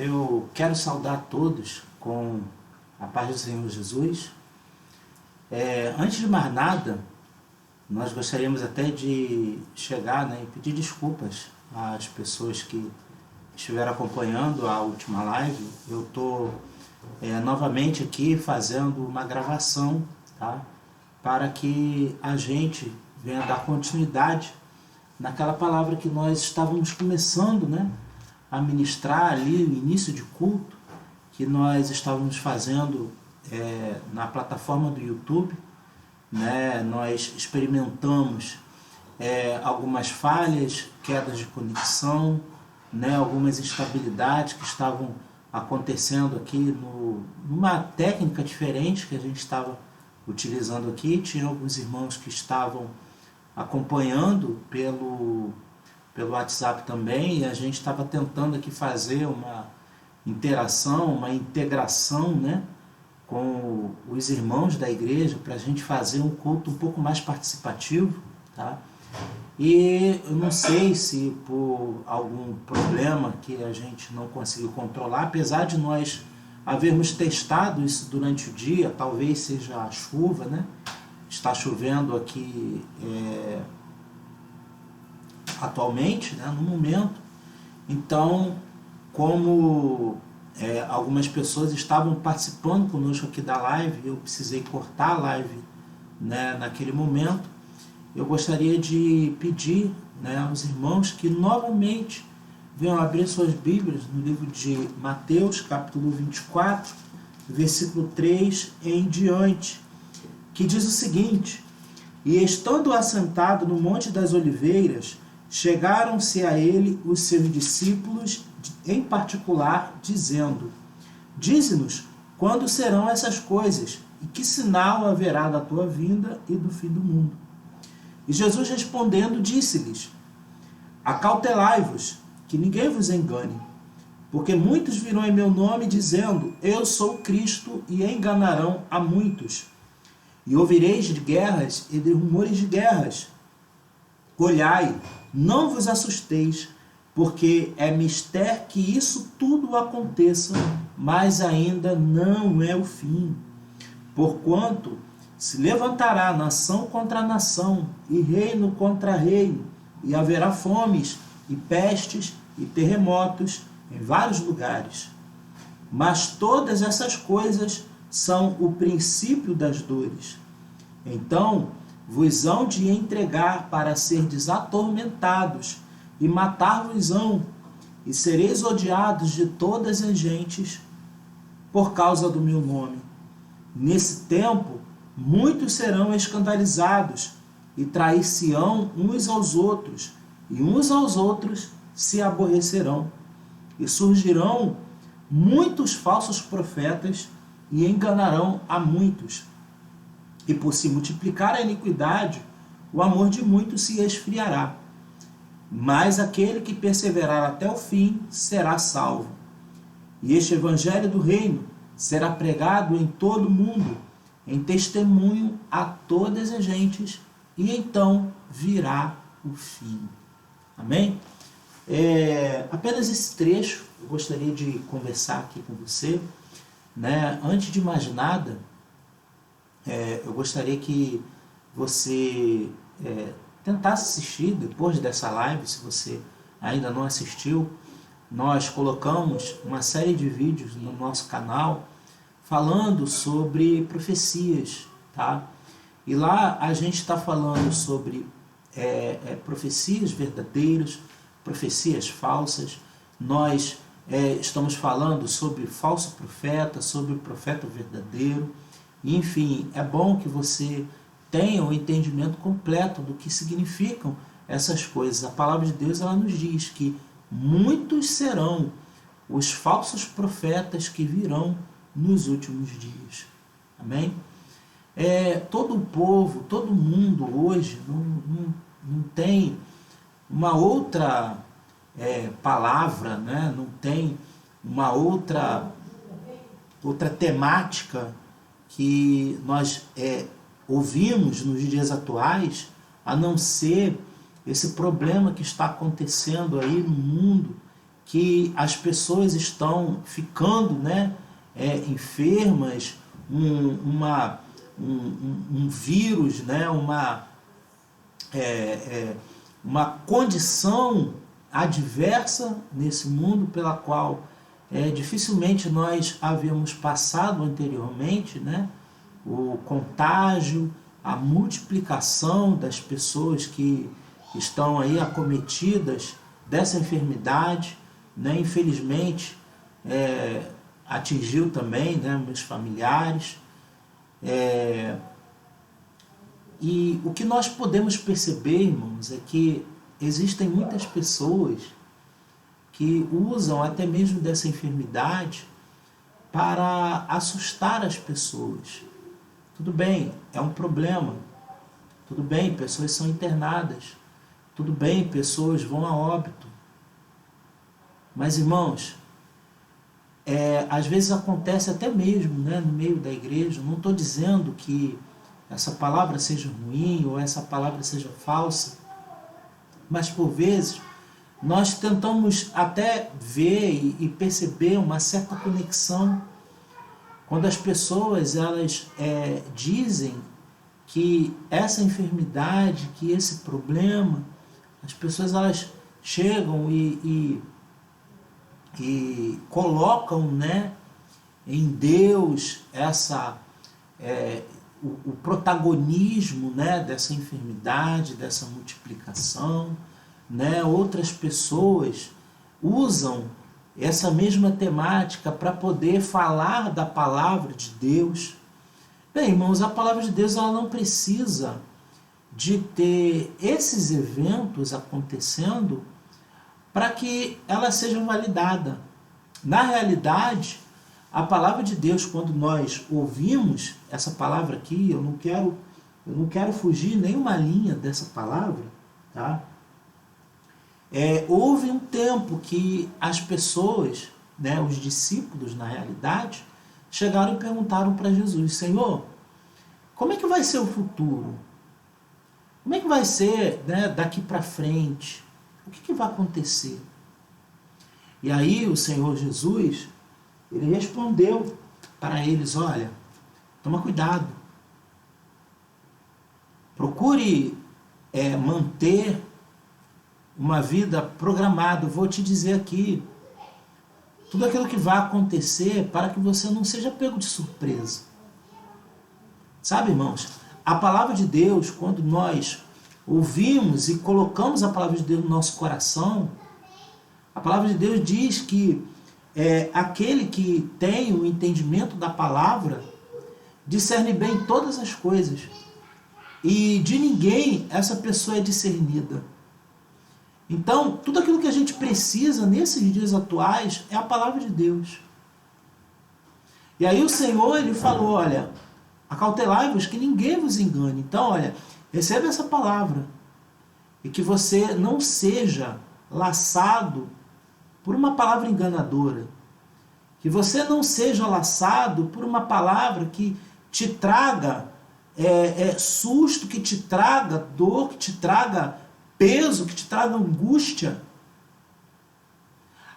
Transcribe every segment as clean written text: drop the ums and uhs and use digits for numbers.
Eu quero saudar todos com a paz do Senhor Jesus. Antes de mais nada, nós gostaríamos até de chegar e pedir desculpas às pessoas que estiveram acompanhando a última live. Eu estou novamente aqui fazendo uma gravação, tá? Para que a gente venha dar continuidade naquela palavra que nós estávamos começando, a ministrar ali no início de culto, que nós estávamos fazendo na plataforma do YouTube. Nós experimentamos algumas falhas, quedas de conexão, algumas instabilidades que estavam acontecendo aqui numa técnica diferente que a gente estava utilizando aqui. Tinha alguns irmãos que estavam acompanhando pelo WhatsApp também, e a gente estava tentando aqui fazer uma interação, uma integração, com os irmãos da igreja, para a gente fazer um culto um pouco mais participativo, tá? E eu não sei se por algum problema que a gente não conseguiu controlar, apesar de nós havermos testado isso durante o dia, talvez seja a chuva, Está chovendo aqui atualmente, no momento. Então, como algumas pessoas estavam participando conosco aqui da live, eu precisei cortar a live naquele momento. Eu gostaria de pedir aos irmãos que novamente venham abrir suas Bíblias no livro de Mateus, capítulo 24, versículo 3 em diante, que diz o seguinte: E estando assentado no Monte das Oliveiras, chegaram-se a ele os seus discípulos em particular, dizendo: Dize-nos quando serão essas coisas, e que sinal haverá da tua vinda e do fim do mundo. E Jesus respondendo disse-lhes: Acautelai-vos, que ninguém vos engane, porque muitos virão em meu nome dizendo: Eu sou Cristo, e enganarão a muitos. E ouvireis de guerras e de rumores de guerras. Olhai, não vos assusteis, porque é mister que isso tudo aconteça, mas ainda não é o fim. Porquanto se levantará nação contra nação, e reino contra reino, e haverá fomes, e pestes, e terremotos em vários lugares. Mas todas essas coisas são o princípio das dores. Então vos hão de entregar para serdes atormentados, e matar-vos-ão, e sereis odiados de todas as gentes por causa do meu nome. Nesse tempo, muitos serão escandalizados, e trair-se-ão uns aos outros, e uns aos outros se aborrecerão. E surgirão muitos falsos profetas, e enganarão a muitos. E por se multiplicar a iniquidade, o amor de muitos se esfriará. Mas aquele que perseverar até o fim será salvo. E este evangelho do reino será pregado em todo o mundo, em testemunho a todas as gentes, e então virá o fim. Amém? Apenas esse trecho eu gostaria de conversar aqui com você. Antes de mais nada, eu gostaria que você tentasse assistir depois dessa live. Se você ainda não assistiu, nós colocamos uma série de vídeos no nosso canal falando sobre profecias, tá? E lá a gente está falando sobre profecias verdadeiras, profecias falsas. Nós estamos falando sobre falso profeta, sobre o profeta verdadeiro. Enfim, é bom que você tenha o entendimento completo do que significam essas coisas. A palavra de Deus, ela nos diz que muitos serão os falsos profetas que virão nos últimos dias. Amém? Todo o povo, todo mundo hoje não tem uma outra palavra, não tem uma outra temática que nós ouvimos nos dias atuais, a não ser esse problema que está acontecendo aí no mundo, que as pessoas estão ficando, né, enfermas, um vírus, né, uma condição adversa nesse mundo pela qual dificilmente nós havíamos passado anteriormente, né? O contágio, a multiplicação das pessoas que estão aí acometidas dessa enfermidade, né? Infelizmente, atingiu também, né, meus familiares. E o que nós podemos perceber, irmãos, é que existem muitas pessoas que usam até mesmo dessa enfermidade para assustar as pessoas. Tudo bem, é um problema. Tudo bem, pessoas são internadas. Tudo bem, pessoas vão a óbito. Mas, irmãos, às vezes acontece até mesmo, né, no meio da igreja. Não estou dizendo que essa palavra seja ruim ou essa palavra seja falsa, mas por vezes nós tentamos até ver e perceber uma certa conexão quando as pessoas elas dizem que essa enfermidade, que esse problema, as pessoas elas chegam e colocam, né, em Deus o protagonismo, né, dessa enfermidade, dessa multiplicação, né? Outras pessoas usam essa mesma temática para poder falar da palavra de Deus. Bem, irmãos, a palavra de Deus ela não precisa de ter esses eventos acontecendo para que ela seja validada. Na realidade, a palavra de Deus, quando nós ouvimos essa palavra aqui, eu não quero fugir nenhuma linha dessa palavra, tá? Houve um tempo que as pessoas, né, os discípulos na realidade, chegaram e perguntaram para Jesus: Senhor, como é que vai ser o futuro? Como é que vai ser, né, daqui para frente? O que vai acontecer? E aí o Senhor Jesus, ele respondeu para eles: olha, toma cuidado. Procure manter uma vida programada. Eu vou te dizer aqui tudo aquilo que vai acontecer para que você não seja pego de surpresa. Sabe, irmãos, a palavra de Deus, quando nós ouvimos e colocamos a palavra de Deus no nosso coração, a palavra de Deus diz que aquele que tem o entendimento da palavra discerne bem todas as coisas, e de ninguém essa pessoa é discernida. Então, tudo aquilo que a gente precisa nesses dias atuais é a palavra de Deus. E aí o Senhor, ele falou: olha, acautelai-vos que ninguém vos engane. Então, olha, receba essa palavra e que você não seja laçado por uma palavra enganadora. Que você não seja laçado por uma palavra que te traga susto, que te traga dor, que te traga peso, que te traga angústia.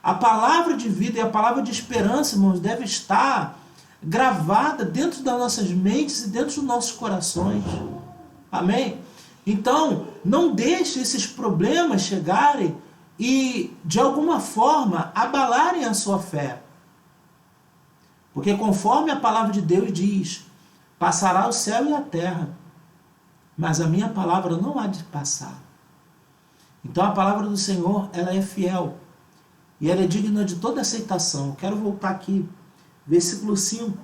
A palavra de vida e a palavra de esperança, irmãos, deve estar gravada dentro das nossas mentes e dentro dos nossos corações. Amém? Então, não deixe esses problemas chegarem e, de alguma forma, abalarem a sua fé. Porque conforme a palavra de Deus diz, passará o céu e a terra, mas a minha palavra não há de passar. Então a palavra do Senhor, ela é fiel e ela é digna de toda aceitação. Eu quero voltar aqui, versículo 5.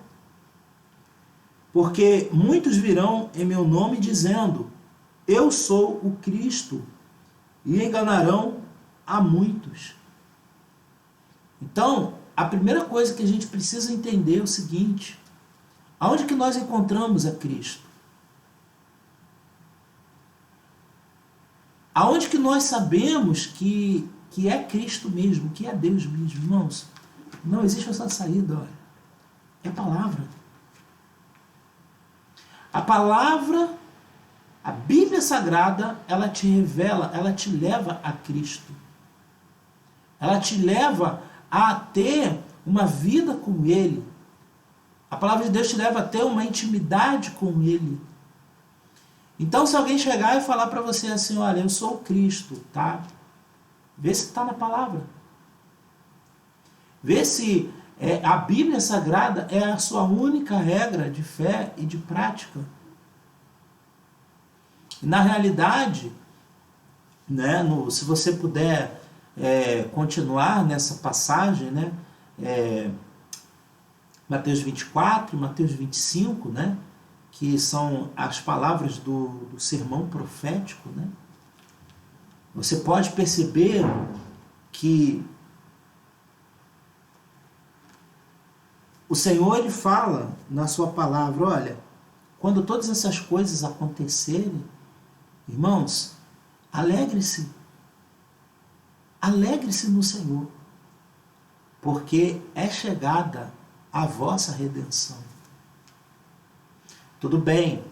Porque muitos virão em meu nome dizendo: eu sou o Cristo, e enganarão a muitos. Então, a primeira coisa que a gente precisa entender é o seguinte: aonde que nós encontramos a Cristo? Aonde que nós sabemos que é Cristo mesmo, que é Deus mesmo, irmãos? Não existe essa saída, olha. É a palavra. A palavra, a Bíblia Sagrada, ela te revela, ela te leva a Cristo. ela te leva a ter uma vida com Ele. A palavra de Deus te leva a ter uma intimidade com Ele. Então, se alguém chegar e falar para você assim, olha, eu sou o Cristo, tá? Vê se está na palavra. Vê se a Bíblia Sagrada é a sua única regra de fé e de prática. E na realidade, né, se você puder continuar nessa passagem, né, Mateus 24 e Mateus 25, né, que são as palavras do sermão profético, né, você pode perceber que o Senhor, ele fala na sua palavra, olha, quando todas essas coisas acontecerem, irmãos, alegre-se. Alegre-se no Senhor, porque é chegada a vossa redenção. Tudo bem,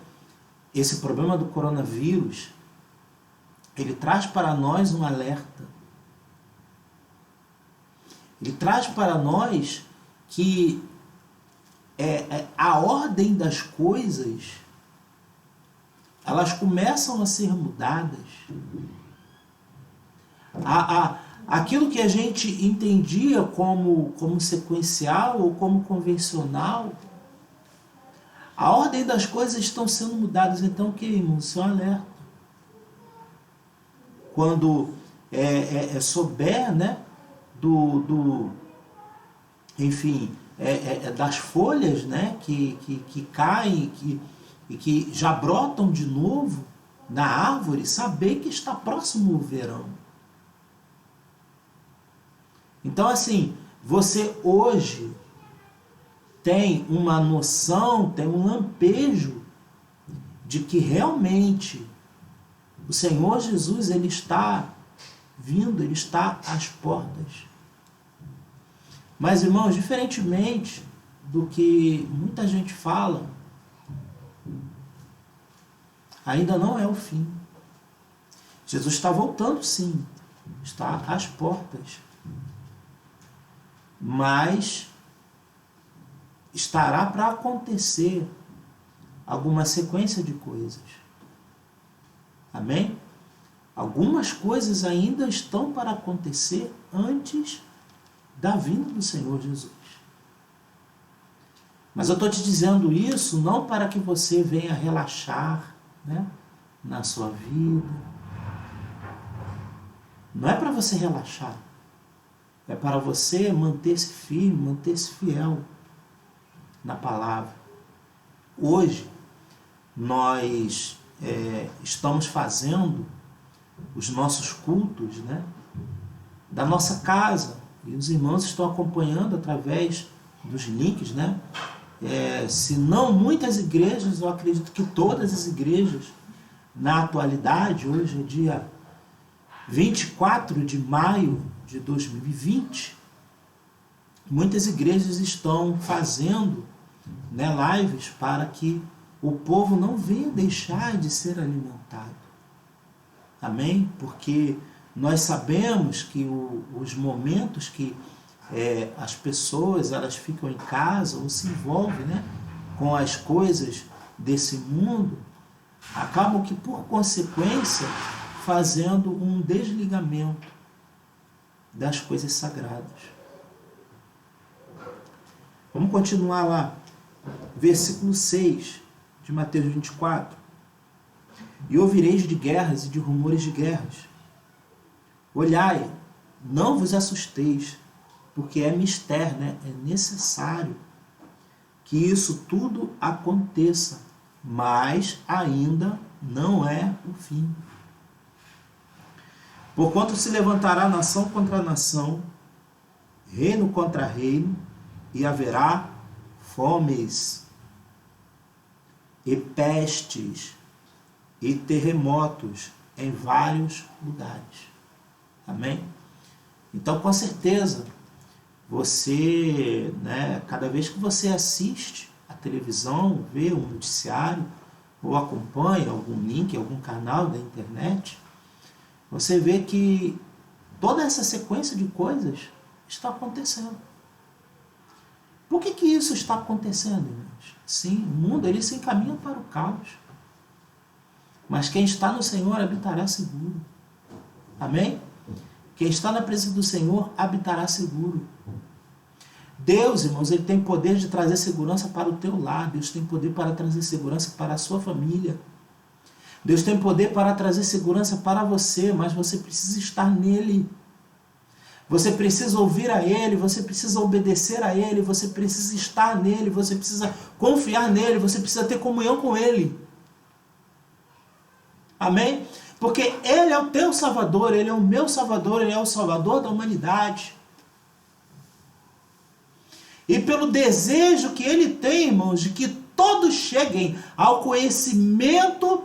esse problema do coronavírus, ele traz para nós um alerta. Ele traz para nós que a ordem das coisas, elas começam a ser mudadas. Aquilo que a gente entendia como sequencial ou como convencional, a ordem das coisas estão sendo mudadas. Então, que irmão, isso é um alerta. Quando souber, né, enfim, das folhas, né, que caem e que já brotam de novo na árvore, saber que está próximo o verão. Então, assim, você hoje tem uma noção, tem um lampejo de que realmente o Senhor Jesus, ele está vindo, ele está às portas. Mas, irmãos, diferentemente do que muita gente fala, ainda não é o fim. Jesus está voltando, sim, está às portas. Mas estará para acontecer alguma sequência de coisas. Amém? Algumas coisas ainda estão para acontecer antes da vinda do Senhor Jesus. Mas eu estou te dizendo isso não para que você venha relaxar, né, na sua vida. Não é para você relaxar. É para você manter-se firme, manter-se fiel na palavra. Hoje, nós estamos fazendo os nossos cultos, né, da nossa casa. E os irmãos estão acompanhando através dos links, né? Se não muitas igrejas, eu acredito que todas as igrejas, na atualidade, hoje é dia 24 de maio de 2020, muitas igrejas estão fazendo, né, lives para que o povo não venha deixar de ser alimentado. Amém? Porque nós sabemos que os momentos que as pessoas elas ficam em casa ou se envolvem, né, com as coisas desse mundo, acabam que, por consequência, fazendo um desligamento das coisas sagradas. Vamos continuar lá. Versículo 6 de Mateus 24. E ouvireis de guerras e de rumores de guerras. Olhai, não vos assusteis, porque é mister, né? É necessário que isso tudo aconteça, mas ainda não é o fim. Porquanto se levantará nação contra nação, reino contra reino, e haverá fomes, e pestes, e terremotos em vários lugares. Amém? Então, com certeza, você, né, cada vez que você assiste a televisão, vê um noticiário, ou acompanha algum link, algum canal da internet, você vê que toda essa sequência de coisas está acontecendo. Por que isso está acontecendo, irmãos? Sim, o mundo ele se encaminha para o caos. Mas quem está no Senhor habitará seguro. Amém? Quem está na presença do Senhor habitará seguro. Deus, irmãos, ele tem poder de trazer segurança para o teu lar. Deus tem poder para trazer segurança para a sua família. Deus tem poder para trazer segurança para você, mas você precisa estar nele. Você precisa ouvir a Ele, você precisa obedecer a Ele, você precisa estar nele, você precisa confiar nele, você precisa ter comunhão com Ele. Amém? Porque Ele é o teu Salvador, Ele é o meu Salvador, Ele é o Salvador da humanidade. E pelo desejo que Ele tem, irmãos, de que todos cheguem ao conhecimento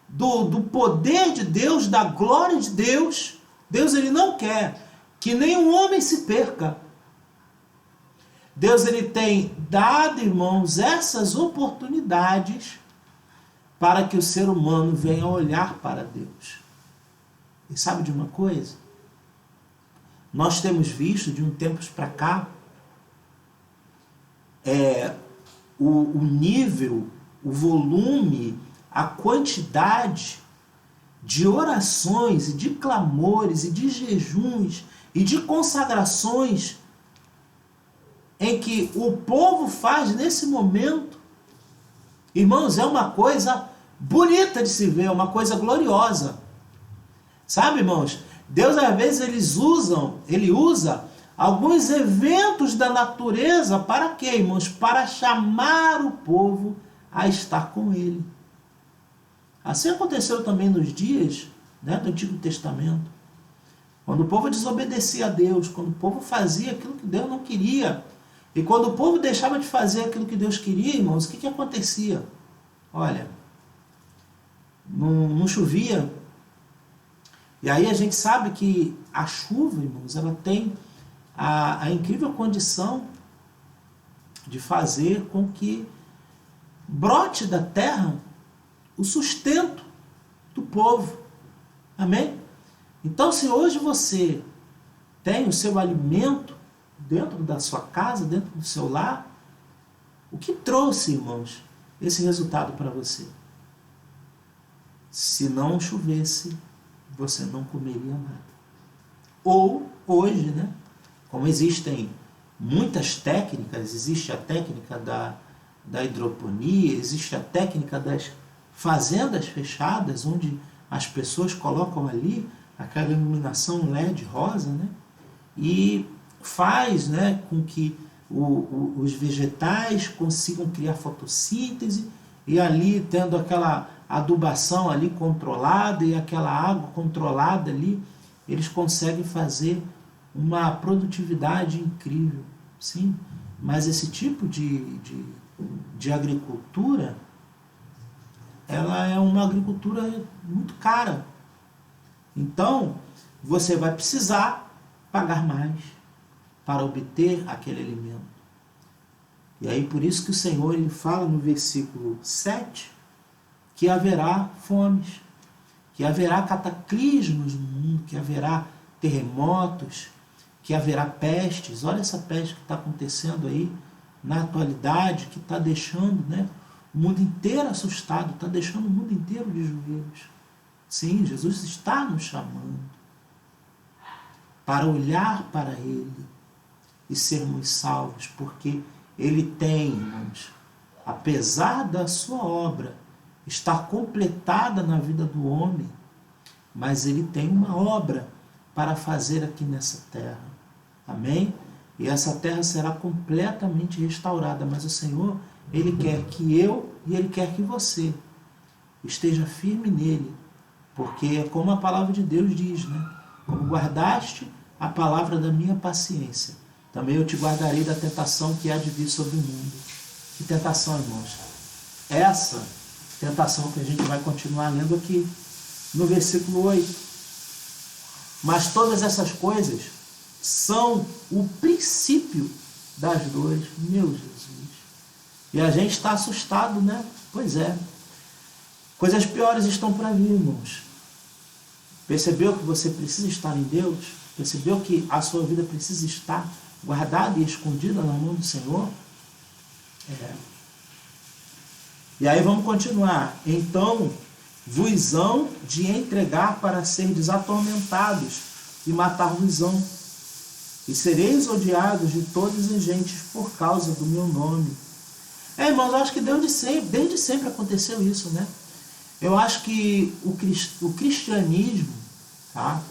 do poder de Deus, da glória de Deus, Deus ele não quer que nenhum homem se perca. Deus ele tem dado, irmãos, essas oportunidades para que o ser humano venha olhar para Deus. E sabe de uma coisa? Nós temos visto de um tempo para cá o nível, o volume, a quantidade de orações e de clamores e de jejuns e de consagrações em que o povo faz nesse momento. Irmãos, é uma coisa bonita de se ver, uma coisa gloriosa. Sabe, irmãos? Deus às vezes ele usa alguns eventos da natureza para quê, irmãos? Para chamar o povo a estar com Ele. Assim aconteceu também nos dias, né, do Antigo Testamento. Quando o povo desobedecia a Deus, quando o povo fazia aquilo que Deus não queria, e quando o povo deixava de fazer aquilo que Deus queria, irmãos, o que acontecia? Olha, não chovia. E aí a gente sabe que a chuva, irmãos, ela tem a incrível condição de fazer com que brote da terra o sustento do povo. Amém? Então, se hoje você tem o seu alimento dentro da sua casa, dentro do seu lar, o que trouxe, irmãos, esse resultado para você? Se não chovesse, você não comeria nada. Ou, hoje, né, como existem muitas técnicas, existe a técnica da hidroponia, existe a técnica das fazendas fechadas, onde as pessoas colocam ali aquela iluminação LED rosa, né? E faz, né, com que os vegetais consigam criar fotossíntese, e ali tendo aquela adubação ali controlada e aquela água controlada ali, eles conseguem fazer uma produtividade incrível, sim. Mas esse tipo de agricultura, ela é uma agricultura muito cara. Então, você vai precisar pagar mais para obter aquele alimento. E aí, por isso que o Senhor ele fala no versículo 7 que haverá fomes, que haverá cataclismos no mundo, que haverá terremotos, que haverá pestes. Olha essa peste que está acontecendo aí na atualidade, que está deixando, né, o mundo inteiro assustado, está deixando o mundo inteiro de joelhos. Sim, Jesus está nos chamando para olhar para Ele e sermos salvos, porque Ele tem, irmãos, apesar da sua obra estar completada na vida do homem, mas Ele tem uma obra para fazer aqui nessa terra. Amém? E essa terra será completamente restaurada, mas o Senhor, Ele quer que eu e Ele quer que você esteja firme nele, porque é como a palavra de Deus diz, né? Como guardaste a palavra da minha paciência, também eu te guardarei da tentação que há de vir sobre o mundo. Que tentação, irmãos? Essa tentação que a gente vai continuar lendo aqui no versículo 8. Mas todas essas coisas são o princípio das dores. Meu Jesus. E a gente está assustado, né? Pois é. Coisas piores estão para vir, irmãos. Percebeu que você precisa estar em Deus? Percebeu que a sua vida precisa estar guardada e escondida na mão do Senhor? E aí vamos continuar. Então, vos hão de entregar para serdes atormentados e matar-vos-ão. E sereis odiados de todas as gentes por causa do meu nome. Irmãos, eu acho que desde sempre aconteceu isso, né? Eu acho que o cristianismo, tá?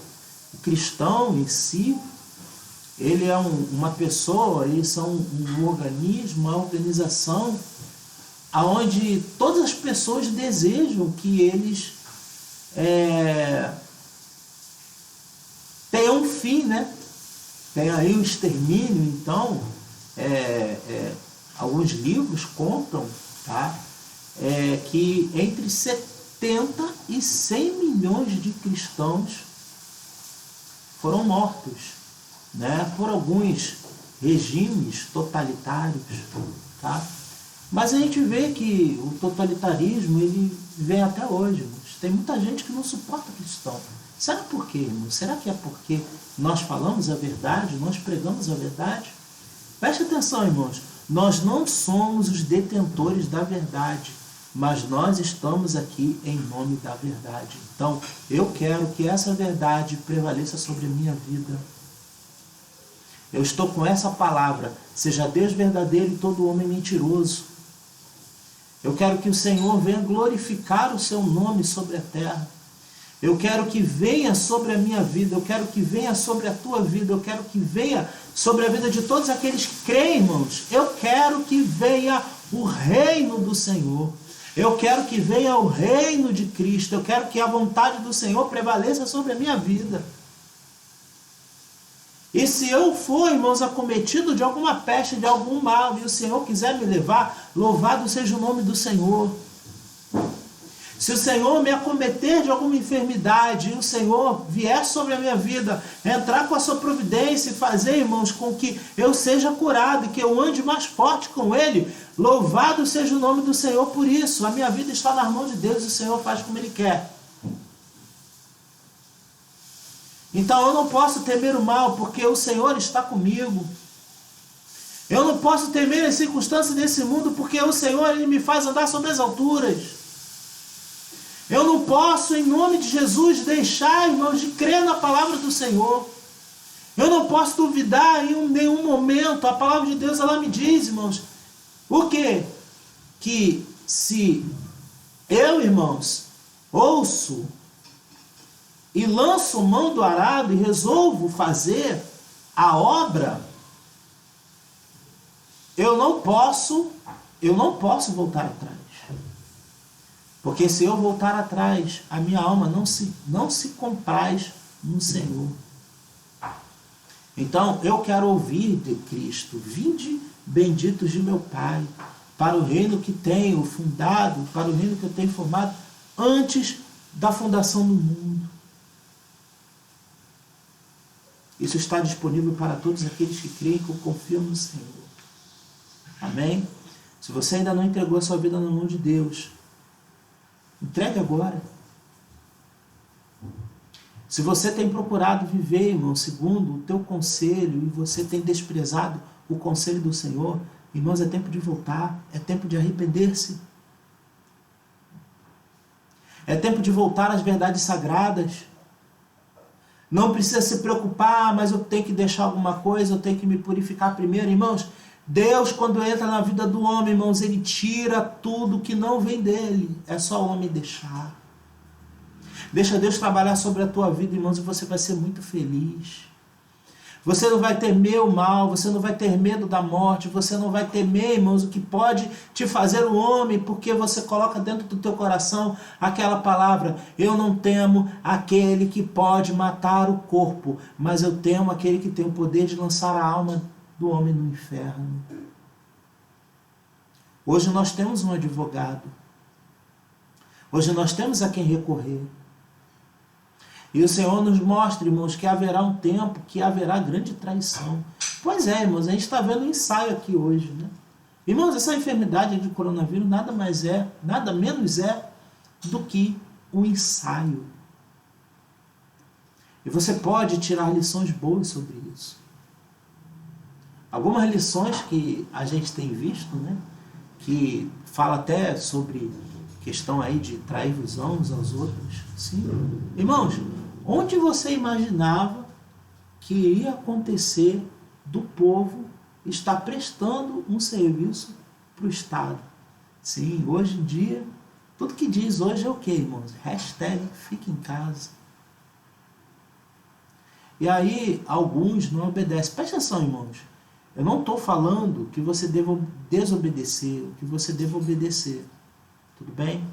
O cristão em si, ele é uma pessoa, eles são um organismo, uma organização, onde todas as pessoas desejam que eles tenham um fim, né? Tem aí o extermínio. Então, alguns livros contam, tá? Que entre 70 e 100 milhões de cristãos foram mortos, né? Por alguns regimes totalitários, tá? Mas a gente vê que o totalitarismo, ele vem até hoje, irmãos. Tem muita gente que não suporta cristão. Será por quê, irmãos? Será que é porque nós falamos a verdade, nós pregamos a verdade? Preste atenção, irmãos. Nós não somos os detentores da verdade, mas nós estamos aqui em nome da verdade. Então, eu quero que essa verdade prevaleça sobre a minha vida. Eu estou com essa palavra: seja Deus verdadeiro e todo homem mentiroso. Eu quero que o Senhor venha glorificar o seu nome sobre a terra. Eu quero que venha sobre a minha vida, eu quero que venha sobre a tua vida, eu quero que venha sobre a vida de todos aqueles que creem, irmãos. Eu quero que venha o reino do Senhor. Eu quero que venha o reino de Cristo. Eu quero que a vontade do Senhor prevaleça sobre a minha vida. E se eu for, irmãos, acometido de alguma peste, de algum mal, e o Senhor quiser me levar, louvado seja o nome do Senhor. Se o Senhor me acometer de alguma enfermidade, e o Senhor vier sobre a minha vida, entrar com a sua providência e fazer, irmãos, com que eu seja curado e que eu ande mais forte com Ele, louvado seja o nome do Senhor por isso. A minha vida está nas mãos de Deus e o Senhor faz como Ele quer. Então eu não posso temer o mal, porque o Senhor está comigo. Eu não posso temer as circunstâncias desse mundo, porque o Senhor, Ele me faz andar sobre as alturas. Eu não posso, em nome de Jesus, deixar, irmãos, de crer na palavra do Senhor. Eu não posso duvidar em nenhum momento. A palavra de Deus, ela me diz, irmãos, o quê? Que se eu, irmãos, ouço e lanço mão do arado e resolvo fazer a obra, eu não posso voltar atrás. Porque se eu voltar atrás, a minha alma não se compraz no Senhor. Então, eu quero ouvir de Cristo: vinde benditos de meu Pai, para o reino que tenho fundado, para o reino que eu tenho formado antes da fundação do mundo. Isso está disponível para todos aqueles que creem, que confiam no Senhor. Amém? Se você ainda não entregou a sua vida na mão de Deus, entregue agora. Se você tem procurado viver, irmão, segundo o teu conselho, e você tem desprezado o conselho do Senhor, irmãos, é tempo de voltar, é tempo de arrepender-se. É tempo de voltar às verdades sagradas. Não precisa se preocupar, mas eu tenho que deixar alguma coisa, eu tenho que me purificar primeiro. Irmãos, Deus, quando entra na vida do homem, irmãos, Ele tira tudo que não vem dele. É só o homem deixar. Deixa Deus trabalhar sobre a tua vida, irmãos, e você vai ser muito feliz. Você não vai temer o mal, você não vai ter medo da morte, você não vai temer, irmãos, o que pode te fazer o homem, porque você coloca dentro do teu coração aquela palavra: eu não temo aquele que pode matar o corpo, mas eu temo aquele que tem o poder de lançar a alma do homem no inferno. Hoje nós temos um advogado. Hoje nós temos a quem recorrer. E o Senhor nos mostra, irmãos, que haverá um tempo que haverá grande traição. Pois é, irmãos, a gente está vendo um ensaio aqui hoje, né? Irmãos, essa enfermidade de coronavírus nada menos é do que um ensaio. E você pode tirar lições boas sobre isso. Algumas lições que a gente tem visto, né, que fala até sobre questão aí de trair-vos uns aos outros. Sim. Irmãos, onde você imaginava que iria acontecer do povo estar prestando um serviço para o Estado? Sim, hoje em dia, tudo que diz hoje é o que, irmãos? Hashtag fica em casa. E aí, alguns não obedecem. Presta atenção, irmãos. Eu não estou falando que você deva desobedecer, que você deva obedecer. Tudo bem?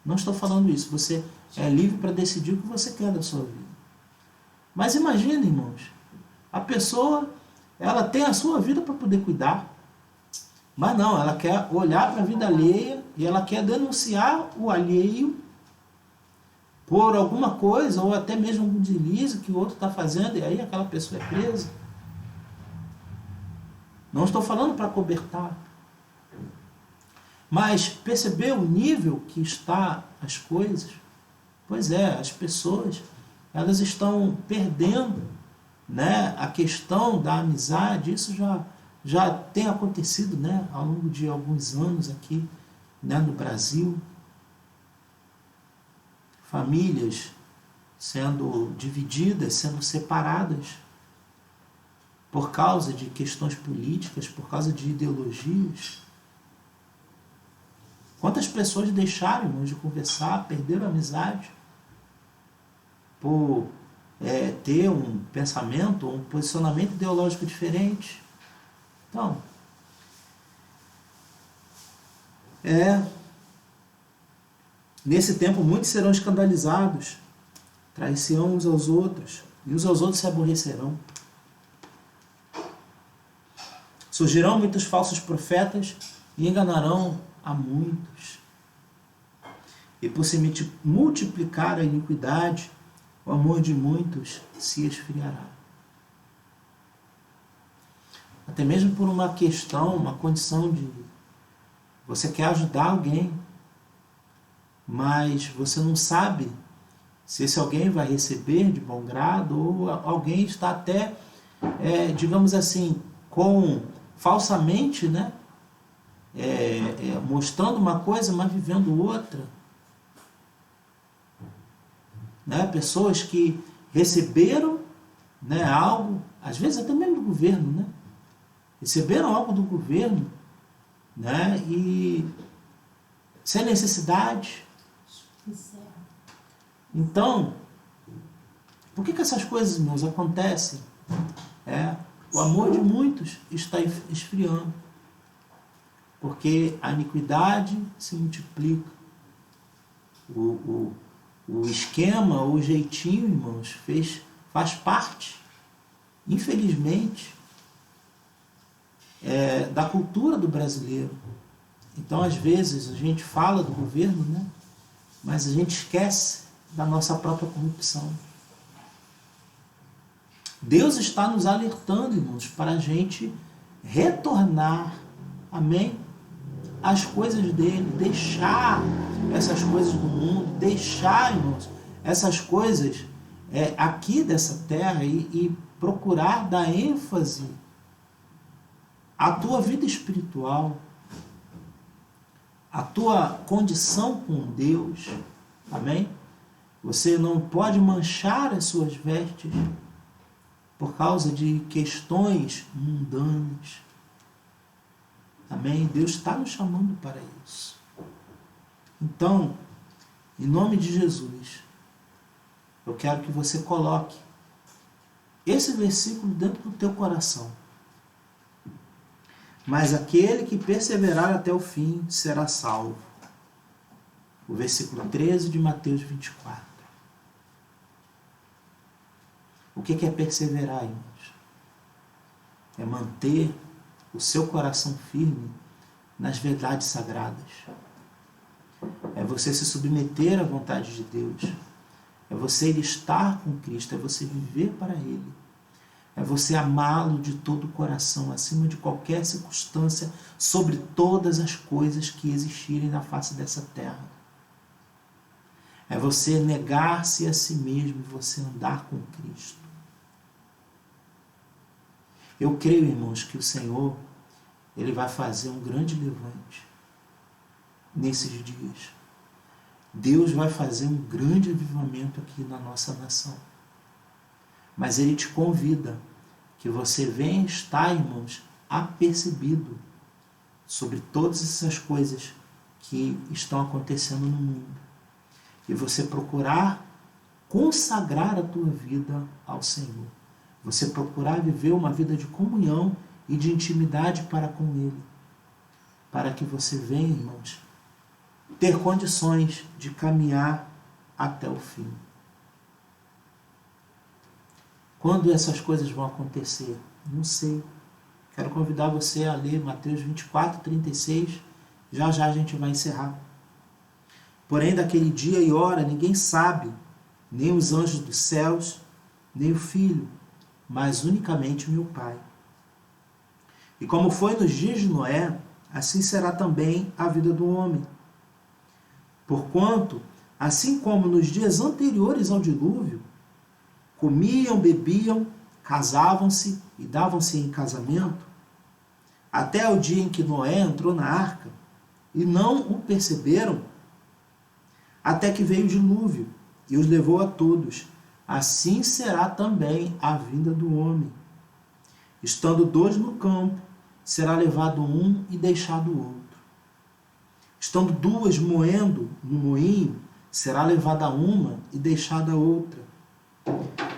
Não estou falando isso. Você é livre para decidir o que você quer da sua vida. Mas imagine, irmãos, a pessoa, ela tem a sua vida para poder cuidar. Mas não, ela quer olhar para a vida alheia e ela quer denunciar o alheio por alguma coisa, ou até mesmo algum deslize que o outro está fazendo, e aí aquela pessoa é presa. Não estou falando para cobertar. Mas perceber o nível que está as coisas? Pois é, as pessoas, elas estão perdendo, né, a questão da amizade. Isso já tem acontecido, né, ao longo de alguns anos aqui, né, no Brasil. Famílias sendo divididas, sendo separadas por causa de questões políticas, por causa de ideologias. Quantas pessoas deixaram, irmãos, de conversar, perderam a amizade por ter um pensamento, um posicionamento ideológico diferente? Então, nesse tempo muitos serão escandalizados, trair-se-ão uns aos outros, e uns aos outros se aborrecerão. Surgirão muitos falsos profetas e enganarão a muitos. E por se multiplicar a iniquidade, o amor de muitos se esfriará. Até mesmo por uma questão, uma condição de você quer ajudar alguém, mas você não sabe se esse alguém vai receber de bom grado, ou alguém está até, digamos assim, falsamente, né, mostrando uma coisa, mas vivendo outra. Né? Pessoas que receberam, né, algo, às vezes até mesmo do governo, né? Receberam algo do governo, né, e sem necessidade. Então, por que essas coisas, meus, acontecem? O amor de muitos está esfriando, porque a iniquidade se multiplica. O esquema, o jeitinho, irmãos, faz parte, infelizmente, da cultura do brasileiro. Então, às vezes, a gente fala do governo, né? Mas a gente esquece da nossa própria corrupção. Deus está nos alertando, irmãos, para a gente retornar, amém? As coisas dele, deixar essas coisas do mundo, deixar, irmãos, essas coisas aqui dessa terra e procurar dar ênfase à tua vida espiritual, à tua condição com Deus, amém? Você não pode manchar as suas vestes por causa de questões mundanas. Amém? Deus está nos chamando para isso. Então, em nome de Jesus, eu quero que você coloque esse versículo dentro do teu coração. Mas aquele que perseverar até o fim será salvo. O versículo 13 de Mateus 24. O que é perseverar, irmãos? É manter o seu coração firme nas verdades sagradas. É você se submeter à vontade de Deus. É você estar com Cristo. É você viver para Ele. É você amá-lo de todo o coração, acima de qualquer circunstância, sobre todas as coisas que existirem na face dessa terra. É você negar-se a si mesmo e você andar com Cristo. Eu creio, irmãos, que o Senhor, Ele vai fazer um grande levante nesses dias. Deus vai fazer um grande avivamento aqui na nossa nação. Mas Ele te convida que você venha estar, irmãos, apercebido sobre todas essas coisas que estão acontecendo no mundo. E você procurar consagrar a tua vida ao Senhor. Você procurar viver uma vida de comunhão e de intimidade para com Ele. Para que você venha, irmãos, ter condições de caminhar até o fim. Quando essas coisas vão acontecer? Não sei. Quero convidar você a ler Mateus 24, 36. Já já a gente vai encerrar. Porém, daquele dia e hora ninguém sabe, nem os anjos dos céus, nem o Filho, mas unicamente o meu Pai. E como foi nos dias de Noé, assim será também a vida do homem. Porquanto, assim como nos dias anteriores ao dilúvio, comiam, bebiam, casavam-se e davam-se em casamento, até o dia em que Noé entrou na arca, e não o perceberam, até que veio o dilúvio e os levou a todos. Assim será também a vinda do homem. Estando dois no campo, será levado um e deixado o outro. Estando duas moendo no moinho, será levada uma e deixada a outra.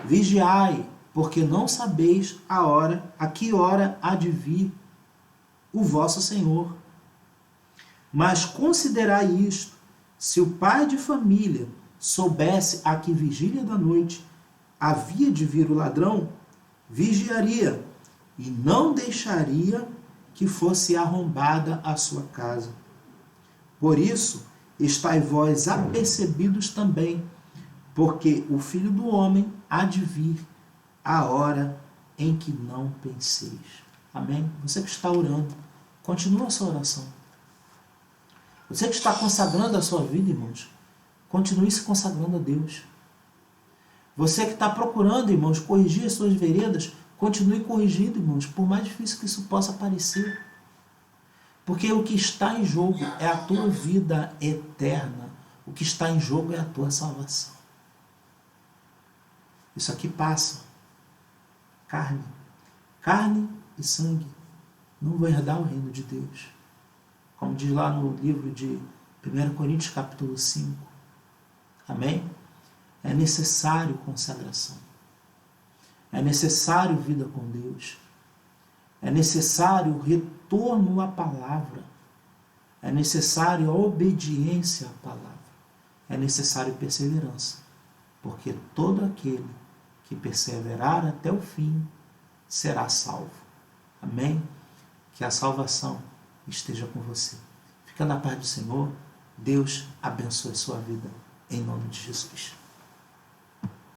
Vigiai, porque não sabeis a que hora há de vir o vosso Senhor. Mas considerai isto: se o pai de família soubesse a que vigília da noite havia de vir o ladrão, vigiaria e não deixaria que fosse arrombada a sua casa. Por isso, estai vós apercebidos também, porque o Filho do Homem há de vir a hora em que não penseis. Amém? Você que está orando, continua a sua oração. Você que está consagrando a sua vida, irmãos, continue se consagrando a Deus. Você que está procurando, irmãos, corrigir as suas veredas, continue corrigindo, irmãos, por mais difícil que isso possa parecer. Porque o que está em jogo é a tua vida eterna. O que está em jogo é a tua salvação. Isso aqui passa. Carne e sangue não vão herdar o reino de Deus. Como diz lá no livro de 1 Coríntios capítulo 5. Amém? É necessário consagração. É necessário vida com Deus. É necessário retorno à palavra. É necessário a obediência à palavra. É necessário perseverança. Porque todo aquele que perseverar até o fim será salvo. Amém? Que a salvação esteja com você. Fica na paz do Senhor. Deus abençoe a sua vida. Em nome de Jesus.